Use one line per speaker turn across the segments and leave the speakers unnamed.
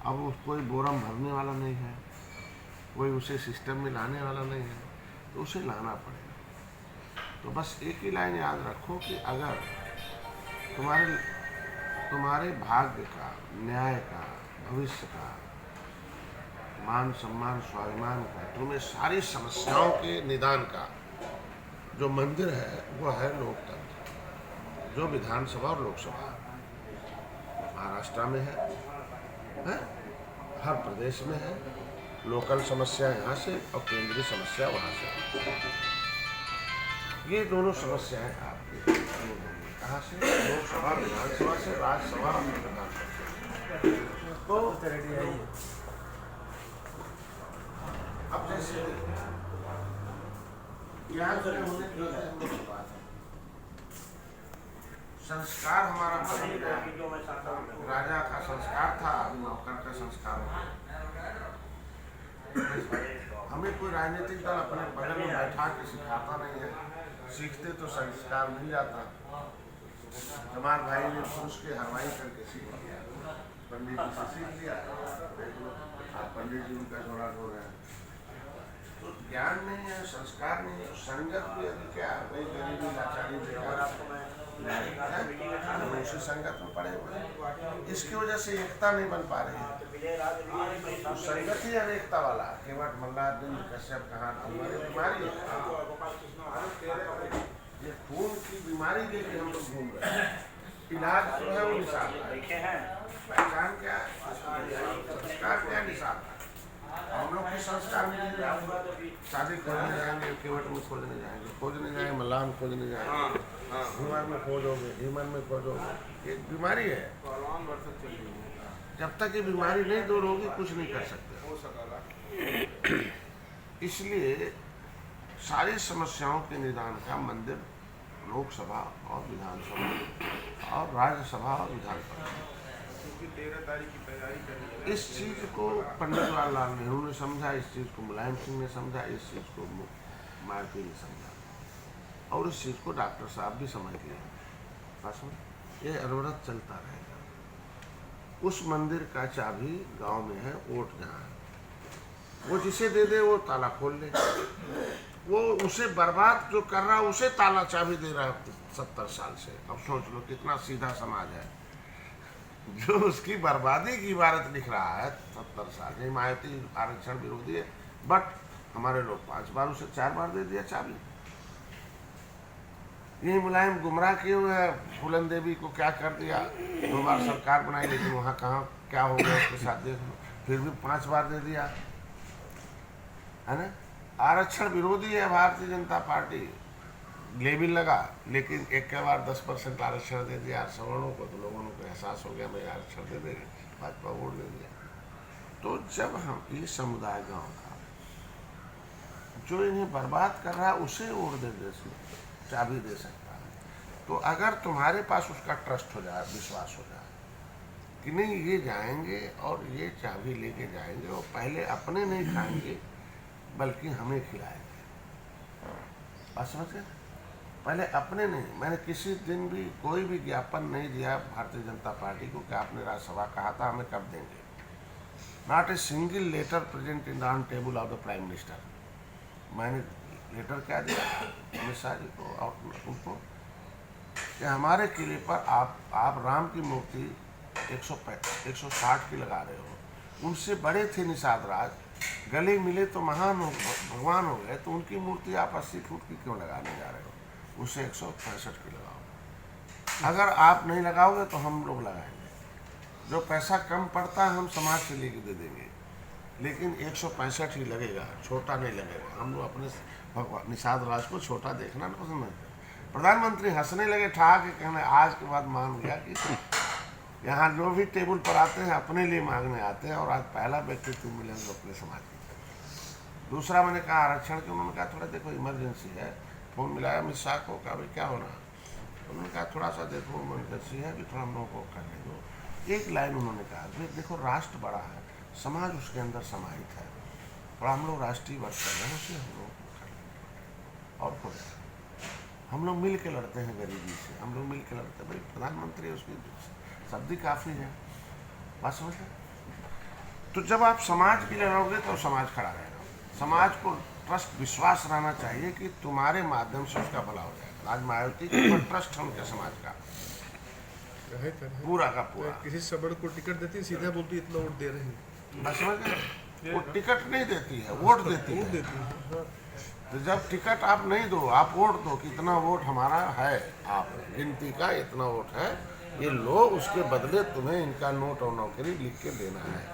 अब उस कोई बोरम भरने वाला नहीं है, कोई उसे सिस्टम में लाने वाला नहीं है, तो उसे लाना पड़ेगा। तो बस एक ही लाइन याद रखो कि अगर तुम्हारे तुम्हारे भाग्य का, न्याय का, भविष्य का, मान सम्मान स्वाभिमान का, तुम्हें सारी समस्याओं के निदान का जो मंदिर है वो है लोकतंत्र, जो विधानसभा और लोकसभा महाराष्ट्र में है? हर प्रदेश में है। लोकल समस्या यहाँ से और केंद्रीय समस्या वहाँ से। ये दोनों समस्याएं आपकी कहाँ से? लोकसभा विधानसभा से, राज्यसभा और विधानसभा। तो अब जैसे यहाँ होने की बात है, संस्कार हमारा राजा का संस्कार था, अभी नौकर का संस्कार हो। हमें कोई राजनीतिक दल अपने बगल में बैठा के सिखाता नहीं है, सीखते तो संस्कार मिल जाता। जमाल भाई ने पुरुष के हरवाई करके सीख लिया, पंडित जी से सीख लिया, पंडित जी उनका जोड़ा हो रहे हैं। तो ज्ञान नहीं है, संस्कार नहीं है, संगत भी अभी क्या वही गरीबी लाचारी उसी संगत में पड़े हुए। इसकी वजह से एकता नहीं बन पा रही है। तो संगत ही अनेकता वाला, केवट मल्लार्जुन कश्यप कहाँ हमारी बीमारी है, ये खून की बीमारी लेके हम लोग घूम रहे हैं। इलाज तो है वो निशान, पहचान क्या संस्कार क्या निशान है। हम लोग के संस्कार में शादी खोजने जाएंगे, केवट में खोजने जाएंगे, मल्लाह में खोजने जाएंगे, हिमन में खोजोगे, हिमन में खोजोगे। एक बीमारी है, जब तक ये बीमारी नहीं दूर होगी कुछ नहीं कर सकते। इसलिए सारी समस्याओं के निदान का मंदिर लोकसभा और विधानसभा और राज्यसभा और विधानसभा। 13 तारीख की तैयारी करनी है। इस चीज को पंडित जवाहरलाल नेहरू ने समझा, इस चीज को मुलायम सिंह ने समझा, इस चीज को मायावती ने समझा, और इस चीज को डॉक्टर साहब भी समझ लिए। ये अनवरत चलता रहेगा। उस मंदिर का चाबी गांव में है, वोट जहाँ है, वो जिसे दे दे वो ताला खोल ले। वो उसे बर्बाद जो कर रहा उसे ताला चाबी दे रहा है 70 साल से। अब सोच लो कितना सीधा समाज है, जो उसकी बर्बादी की इबारत लिख रहा है 70 साल। ये मायावती आरक्षण विरोधी है, बट हमारे लोग 5 बार उसे 4 बार दे दिया चाबी। यही मुलायम गुमराह किए हुए है, फूलन देवी को क्या कर दिया, 2 बार सरकार बनाई, लेकिन वहाँ कहाँ क्या हो गया उसके साथ देख लो, फिर भी 5 बार दे दिया है ना। आरक्षण विरोधी है भारतीय जनता पार्टी, लेबिल लगा, लेकिन एक के बार 10% आरक्षण दे दिया सवर्णों को, तो लोगों को एहसास हो गया भाई आरक्षण दे देंगे, भाजपा वोट दे दिया। तो जब हम ये समुदाय गांव का जो इन्हें बर्बाद कर रहा है उसे वोट दे चाबी दे सकता है, तो अगर तुम्हारे पास उसका ट्रस्ट हो जाए, विश्वास हो जाए कि नहीं ये जाएंगे और ये चाबी लेके जाएंगे और पहले अपने नहीं खाएंगे बल्कि हमें खिलाएंगे, बस समझ गए। पहले अपने नहीं, मैंने किसी दिन भी कोई भी ज्ञापन नहीं दिया भारतीय जनता पार्टी को कि आपने राज्यसभा कहा था हमें कब देंगे। Not a single letter present in the table of the prime minister. मैंने लेटर क्या दिया अमित शाह जी को और उनको कि हमारे किले पर आप राम की मूर्ति 160 की लगा रहे हो, उनसे बड़े थे निषाद राज, गले मिले तो महान भगवान हो गए, तो उनकी मूर्ति आप 80 फुट की क्यों लगाने जा रहे हो, उसे 165 की लगाओ। अगर आप नहीं लगाओगे तो हम लोग लगाएंगे, जो पैसा कम पड़ता है हम समाज से लेके दे देंगे, लेकिन 165 ही लगेगा, छोटा नहीं लगेगा। हम लोग अपने भगवान निषाद राज को छोटा देखना नहीं पसंद है। प्रधानमंत्री हंसने लगे, ठा के कहने आज के बाद मान गया कि यहाँ जो भी टेबल पर आते हैं अपने लिए मांगने आते हैं, और आज पहला व्यक्तित्व मिले जो अपने समाज के। दूसरा मैंने कहा आरक्षण के, उन्होंने कहा थोड़ा देखो इमरजेंसी है, फोन मिलाया अमित शाह को, कहा भाई क्या हो रहा है, उन्होंने कहा थोड़ा सा देखो इमरजेंसी है, भी थोड़ा हम लोगों को करने दो। एक लाइन उन्होंने कहा भाई देखो राष्ट्र बड़ा है, समाज उसके अंदर समाहित है, और हम लोग राष्ट्रीय वर्ष कर रहे हैं, उसे हम लोग और हो जाए। हम लोग मिल के लड़ते हैं गरीबी से, हम लोग मिल के लड़ते हैं, भाई प्रधानमंत्री उसकी शब्द काफ़ी है, बात समझ तो जब आप समाज के लिए लड़ोगे तो समाज खड़ा रहेगा। समाज को ट्रस्ट, विश्वास रहना चाहिए कि तुम्हारे माध्यम से उसका भला हो जाएगा। आज मायावती के ऊपर ट्रस्ट है उनके समाज का पूरा का पूरा।
किसी सबड़ को टिकट देती है, सीधा बोलती है इतना वोट दे रहे हैं,
बस समझ गए? वो टिकट नहीं देती है, वोट देती है। तो जब टिकट आप नहीं दो, आप वोट दो, कितना वोट हमारा है, आप गिनती का इतना वोट है, ये लो, उसके बदले तुम्हें इनका नोट और नौकरी लिख के देना है।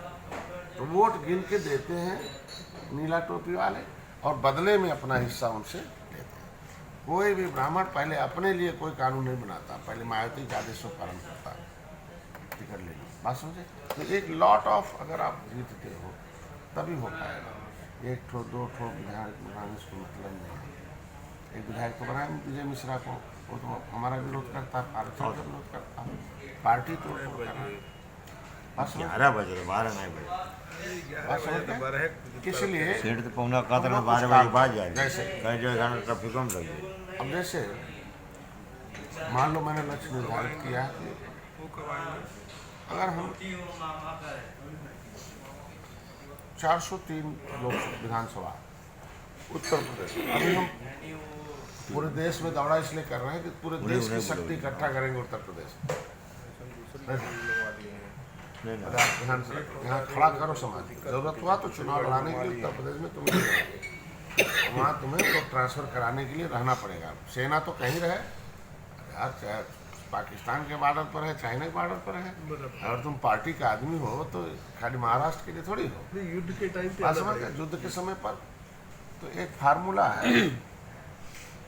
तो वोट गिन के देते हैं नीला टोपी वाले, और बदले में अपना हिस्सा उनसे लेते हैं। कोई भी ब्राह्मण पहले अपने लिए कोई कानून नहीं बनाता, पहले मायावती के आदेश पर पालन करता है, टिकट ले लो। बात समझे? तो एक लॉट ऑफ, अगर आप जीतते हो तभी हो पाएगा। एक ठो दो ठो विधायक बनाने से मतलब नहीं है। एक विधायक तो बनाए विजय मिश्रा को, वो तो हमारा विरोध करता है, पार्टी का विरोध करता है, पार्टी तो
11 बजे 12 नहीं बजे
इसलिए
सेठ तो पौना कातर में 12 बजे बाद जाए
जैसे
कहीं जो घंटा ट्रैफिक कम लगे।
अब जैसे मान लो मैंने लक्ष्य निर्धारित किया कि अगर हम 403 लोग विधानसभा उत्तर प्रदेश, अभी हम पूरे देश में दौड़ा इसलिए कर रहे हैं कि पूरे देश की शक्ति इकट्ठा करेंगे उत्तर प्रदेश। यहाँ खड़ा करो समाज, जरूरत हुआ तो चुनाव लड़ाने के लिए उत्तर प्रदेश में तुम्हें वहाँ तुम्हें लोग ट्रांसफर कराने के लिए रहना पड़ेगा। सेना तो कहीं रहे यार, चाहे पाकिस्तान के बॉर्डर पर है, चाइना के बॉर्डर पर है। अगर तुम पार्टी का आदमी हो तो खाली महाराष्ट्र के लिए थोड़ी हो।
युद्ध के टाइम पे,
युद्ध के समय पर तो एक फार्मूला है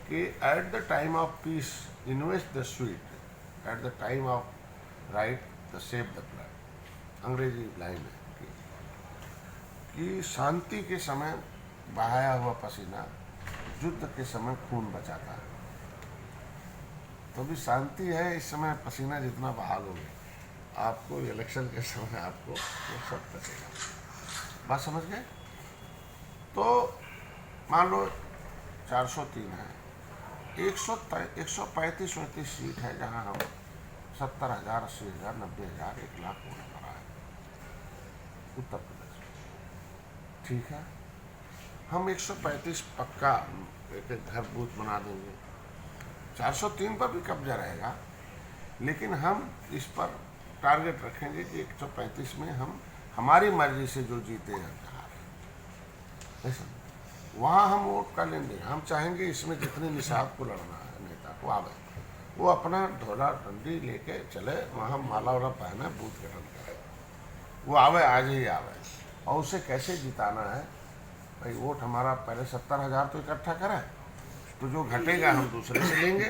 कि at the time of peace invest the sweet, at the time of right the save the blood. अंग्रेजी लाइन है कि शांति के समय बहाया हुआ पसीना युद्ध के समय खून बचाता है। तो अभी शांति है, इस समय पसीना जितना बहा लोगे, आपको इलेक्शन के समय आपको वो सब बचेगा। बात समझ गए? तो मान लो 403 है, 135-135 सीट है जहां हम 70,000, 80,000, 90,000, 1 लाख वोट पड़ा है उत्तर प्रदेश में। ठीक है, हम 135 पक्का एक घर बूथ बना देंगे। 403 पर भी कब्जा रहेगा, लेकिन हम इस पर टारगेट रखेंगे कि 135 में हम हमारी मर्जी से जो जीते हैं ऐसा वहाँ हम वोट कर लेंगे। हम चाहेंगे इसमें जितने निषाद को लड़ना है नेता को आवे, वो अपना ढोला डंडी लेके चले, वहाँ माला वाला पहने, बूथ गठन करे, वो आवे, आज ही आवे। और उसे कैसे जिताना है भाई, वोट हमारा पहले 70,000 तो इकट्ठा करें, तो जो घटेगा हम दूसरे से लेंगे,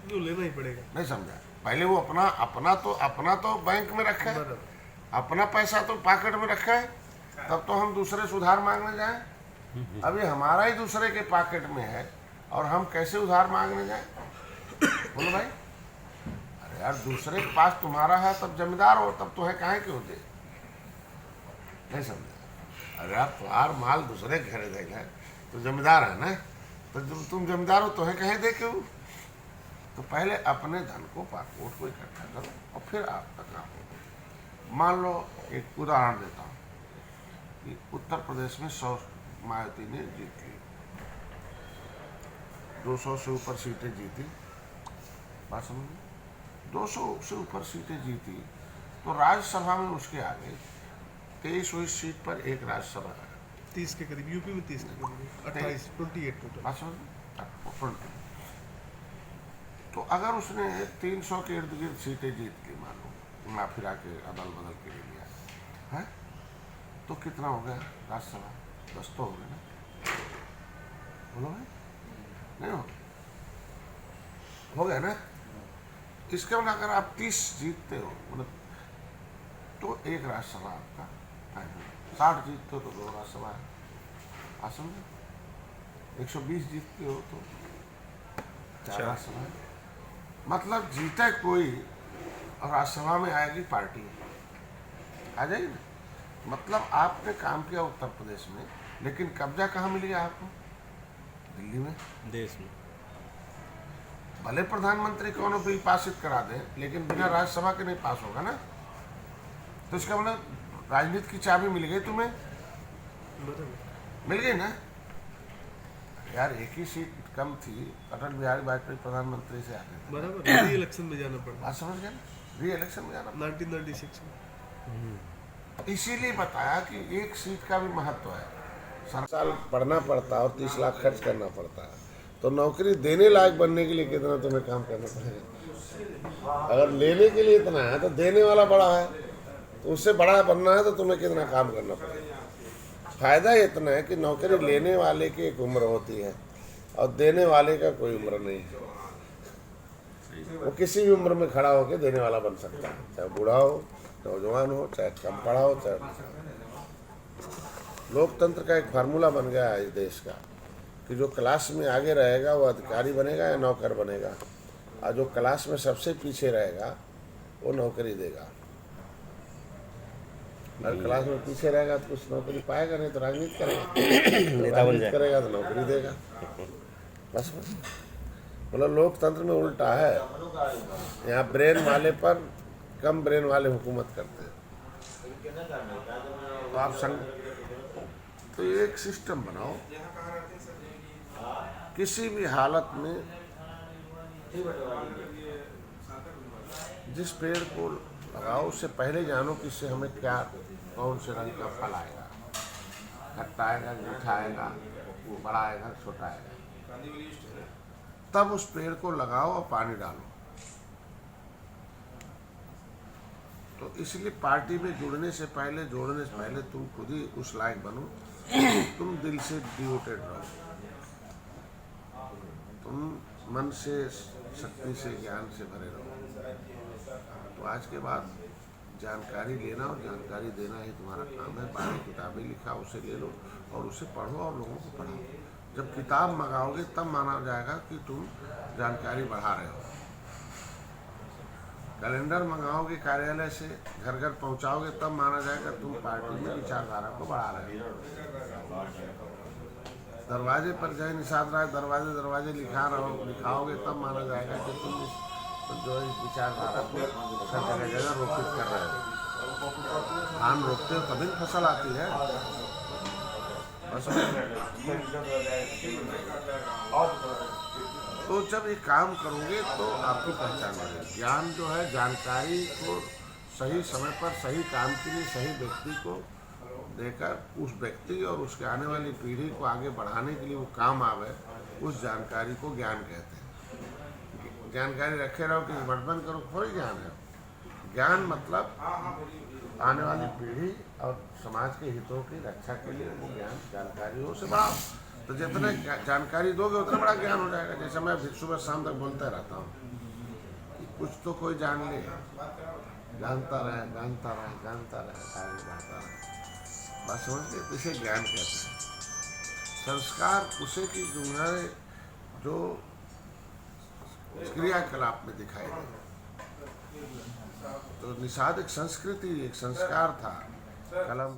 जो लेना ही पड़ेगा।
नहीं समझा? पहले वो अपना तो बैंक में रखा है, अपना पैसा तो पॉकेट में रखा है, तब तो हम दूसरे से उधार मांगने जाएं। अभी हमारा ही दूसरे के पॉकेट में है और हम कैसे उधार मांगने जाएं? बोलो भाई, अरे यार दूसरे के पास तुम्हारा है तब जमींदार हो, तब तुम्हें काहे क्यों दे? नहीं समझा? अरे आप तुम्हार माल दूसरे घरे देगा तो जमींदार है ना, तो जब तुम जमींदार हो तुम्हें कहीं दे क्यों? तो पहले अपने धन को, वोट को इकट्ठा करो और फिर आपका काम हो। मान लो एक उदाहरण देता हूँ कि उत्तर प्रदेश में 100 मायावती ने जीत ली, 200 से ऊपर सीटें जीती। बात समझिए, 200 से ऊपर सीटें जीती तो राज्यसभा में उसके आगे 23 सीट पर एक राज्यसभा है,
30 के करीब, यूपी में 30 के करीब, 28, 28 टोटल।
बात समझिए। तो अगर उसने 300 के इर्द गिर्द सीटें जीत ली, मान लो घुमा फिरा के अदल बदल के ले लिया है, तो कितना हो गया राज्यसभा? 10 तो हो गया ना? बोलो भाई, नहीं हो गया ना? इसके बाद अगर आप 30 जीतते हो मतलब तो एक राज्यसभा आपका, 60 जीतते हो तो 2 राज्यसभा है। आप समझे? 120 जीतते हो तो 4 राज्यसभा है। मतलब जीते कोई और राज्यसभा में आएगी पार्टी, आ जाएगी ना? मतलब आपने काम किया उत्तर प्रदेश में, लेकिन कब्जा कहाँ मिल गया आपको? दिल्ली में,
देश में।
भले प्रधानमंत्री कोनो बिल पासित करा दें, लेकिन बिना राज्यसभा के नहीं पास होगा ना। तो इसका मतलब राजनीति की चाबी मिल गई तुम्हें,
बराबर
मिल गई ना यार। एक ही सीट कम थी, अटल बिहारी वाजपेयी प्रधानमंत्री से आते थे।
बराबर री इलेक्शन में जाना पड़ा
बात समझ गए, री इलेक्शन में जाना।
1996 में।
इसीलिए बताया कि एक सीट का भी महत्व है। साल पढ़ना पड़ता और 30 लाख खर्च करना पड़ता है, तो नौकरी देने लायक बनने के लिए कितना तुम्हें काम करना पड़ेगा। अगर लेने के लिए इतना है तो देने वाला बड़ा है, तो उससे बड़ा बनना है तो तुम्हें कितना काम करना पड़ेगा। फायदा इतना है कि नौकरी लेने वाले की एक उम्र होती है और देने वाले का कोई उम्र नहीं है। वो किसी भी उम्र में खड़ा होकर देने वाला बन सकता है, चाहे बूढ़ा हो, नौजवान हो, चाहे कम पढ़ा हो, चाहे। लोकतंत्र का एक फार्मूला बन गया है इस देश का कि जो क्लास में आगे रहेगा वो अधिकारी बनेगा या नौकर बनेगा, और जो क्लास में सबसे पीछे रहेगा वो नौकरी देगा। अगर क्लास में पीछे रहेगा तो कुछ नौकरी पाएगा नहीं, तो राजनीति करेगा, राजनीति करेगा तो नौकरी देगा। बस मतलब लोकतंत्र में उल्टा है, यहाँ ब्रेन वाले पर कम ब्रेन वाले हुकूमत करते हैं। तो आप तो एक सिस्टम बनाओ, किसी भी हालत में जिस पेड़ को लगाओ उससे पहले जानो कि इससे हमें क्या, कौन से रंग का फल आएगा, खट्टा आएगा, मीठा आएगा, वो बड़ा आएगा, छोटा आएगा। तब उस पेड़ को लगाओ और पानी डालो। तो इसलिए पार्टी में जुड़ने से पहले, जोड़ने से पहले तुम खुद ही उस लायक बनो, तुम दिल से डिवोटेड रहो, तुम मन से, शक्ति से, ज्ञान से भरे रहो। तो आज के बाद जानकारी लेना और जानकारी देना ही तुम्हारा काम है। 12 किताबें लिखा, उसे ले लो और उसे पढ़ो और लोगों को पढ़ाओ। जब किताब मंगाओगे तब माना जाएगा कि तुम जानकारी बढ़ा रहे हो। कैलेंडर मंगाओगे कार्यालय से, घर घर पहुंचाओगे तब माना जाएगा तुम पार्टी में विचारधारा को बढ़ा रहे हो। दरवाजे पर जय निषाद राय दरवाजे दरवाजे लिखाओगे तब माना जाएगा कि तुम जो इस विचारधारा को जगह जगह रोपित कर रहे हो। धान रोपते हो तभी फसल आती है। तो जब ये काम करोगे तो आपको पहचान मिलेगी। ज्ञान जो है, जानकारी को सही समय पर सही काम के लिए सही व्यक्ति को देकर उस व्यक्ति और उसके आने वाली पीढ़ी को आगे बढ़ाने के लिए वो काम आवे, उस जानकारी को ज्ञान कहते हैं। जानकारी रखे रहो कि बटबन करो, थोड़ी ज्ञान है। ज्ञान मतलब आने वाली पीढ़ी और समाज के हितों की रक्षा के लिए वो ज्ञान, जानकारी हो से बढ़ाओ। तो जितना जानकारी दोगे उतना बड़ा ज्ञान हो जाएगा। जैसे मैं सुबह शाम तक बोलता रहता हूँ, कुछ तो कोई जान ले, जानता रहे, जानता रहे, जानता रहे, आगे बढ़ता रहे। बस समझ के इसे ज्ञान कहते हैं। संस्कार उसे की तुम्हारे जो क्रियाकलाप में दिखाई दे। तो निषाद एक संस्कृति, एक संस्कार था। कलम